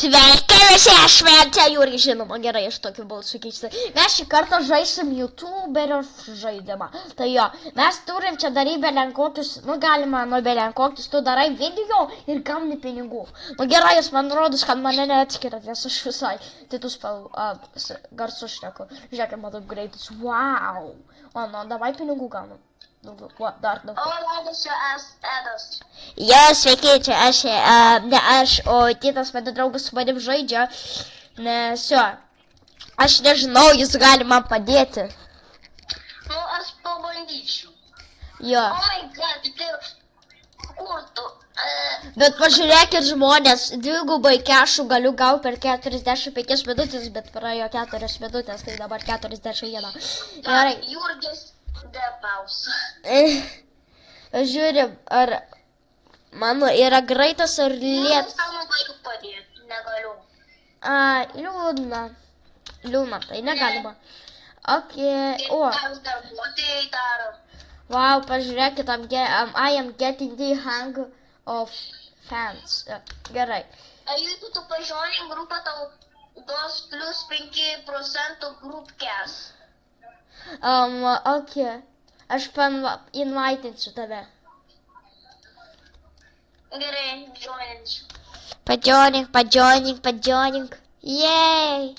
Sveiki visi šventę jūrį, žinoma, gerai, aš tokiu balsu keistai. Mes šį kartą žaisim YouTuberio žaidimą. Tai jo, mes turim čia daryti belenkokius, galima belenkokius, tu darai video ir gauni pinigų. Gerai, jūs man rodus, kad mane neatskiriat, nes aš visai kitus garsus šneku. Žiūrėk, matau greitis, wow. O, davai pinigų gaunu. Dar daug. O, labas, čia Edas. Jo, sveiki, čia aš, ne aš, o kitas mano draugas su manim žaidžia, nes jo, aš nežinau, jis gali man padėti. Nu, aš pabandyčiau. Jo. Oh my god, tai kur tu? Bet pažiūrėkit žmonės, dvigubai kešų galiu gauti per 45 minutės, bet praėjo 4 minutės, tai dabar 41. Gerai. Jurgis Depaus. Žiūrim, ar mano yra greitas ar lėtas. Aš negaliu padėti, negaliu. Liūdna, tai negalima. Ok, o. Darbuotojai daro. Wow, pažiūrėkit, I am getting the hang of fans. Gerai. Jeigu tu pažiūrėjai grupą, tau duos plus 5% grupkės. Ok. Aš invaitinsiu tave. Gerai, joininsiu. Padžionink. Jej.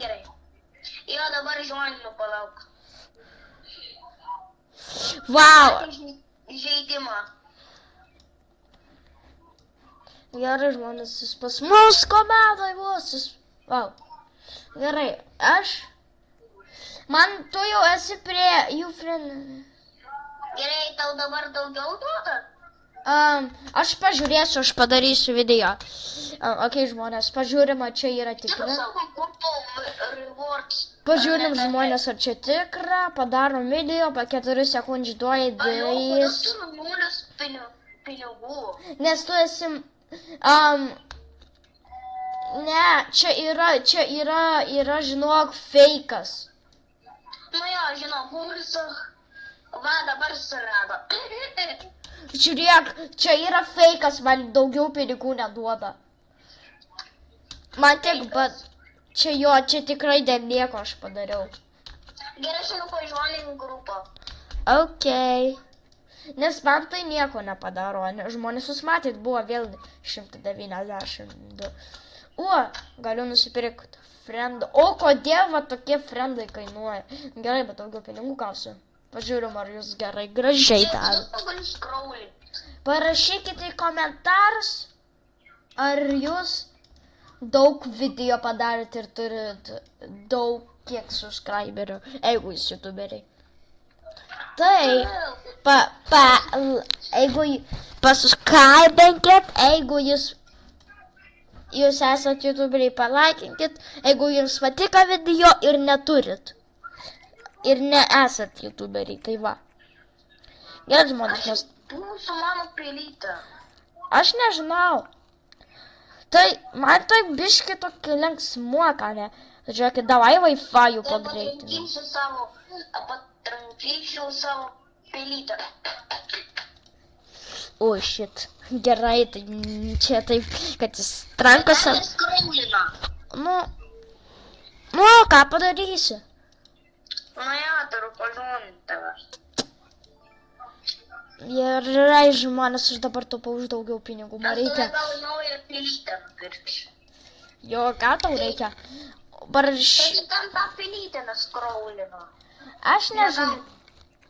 Gerai. Jo, dabar joininu, palauk. Wow. Žaidimą. Gerai, žmonės, jis pas mus komandai bus. Wow. Gerai, man tu jau esi prie jų friendų. Gerai, tau dabar daugiau duoda? Aš pažiūrėsiu, aš padarysiu video. Ok, žmonės, pažiūrim, ar čia yra tikra. Pažiūrim, žmonės, ar čia tikra. Padarom video, po 4 sekundžių duoja dėjus. Nes tu esi... Ne, čia yra, žinok, feikas. Nu jo, žinau, kursas. Va, dabar surado. Žiūrėk, čia yra feikas, man daugiau pinigų neduoda. Man tik, bet čia tikrai dėl nieko aš padariau. Gerai, šiandien pažiūrėjau grupą. Ok. Nes man tai nieko nepadaro, žmonės jūs matyt, buvo vėl 192. O, galiu nusipirkti friendą. O, kodėl va tokie friendai kainuoja? Gerai, bet daugiau pinigų gausiu. Pažiūrim, ar jūs gerai, gražiai daro. Parašykite į komentarus, ar jūs daug video padarėt ir turit daug kiek subscriberių, jeigu jūs youtuberiai. Tai, jeigu pasubscribinkit, jeigu jūs esat youtuberiai, palaikinkit, jeigu jums patiko video ir neturit. Ir nesat youtuberiai, tai va. Gerai, žmonės, nes... Būsiu mano pelytę. Aš nežinau. Tai, man tai biški tokį linksmuoką, ne? Žiūrėkit, davai Wi-Fi pagreitinu. Patrankysiu savo pelytę. O, shit. Gerai, tai čia taip, kad jis trankosi. Jis kraulina. Nu, ką padarysi? Ja, turiu pažuominti tavęs. Gerai, žmonės, aš dabar taupau už daugiau pinigų, man reikia. Aš gal naują pelytę nupirksiu. Jo, ką tau reikia? Tai ten tą pelytę neskraulino. Aš nežinau.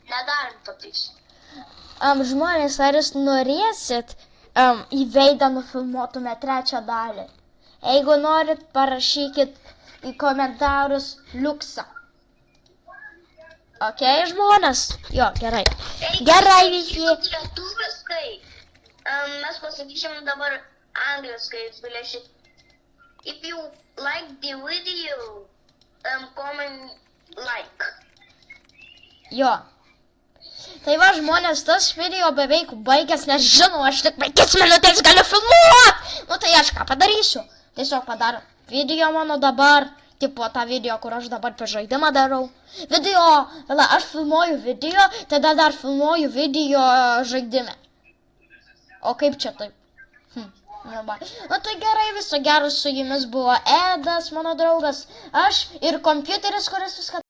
Nedarim pataisyti. Žmonės, ar jūs norėsit į veidą nufilmuotume 3 dalį? Jeigu norit, parašykit į komentarus liuksą. Ok, žmonės? Jo, gerai. Gerai visi. Lietuviškai. Mes pasakysim dabar angliškai, galėsit. If you like the video, comment like. Jo. Tai va, žmonės, tas video beveik baigęs, nes žinau, aš tik 5 minutės galiu filmuot. Nu tai aš ką padarysiu? Tiesiog padar video mano dabar. Tipo tą video, kur aš dabar per žaidimą darau. Video, aš filmuoju video, tada dar filmuoju video žaidime. O kaip čia taip? Nu tai gerai, viso gero, su jumis buvo Edas, mano draugas, aš ir kompiuteris, kuris viską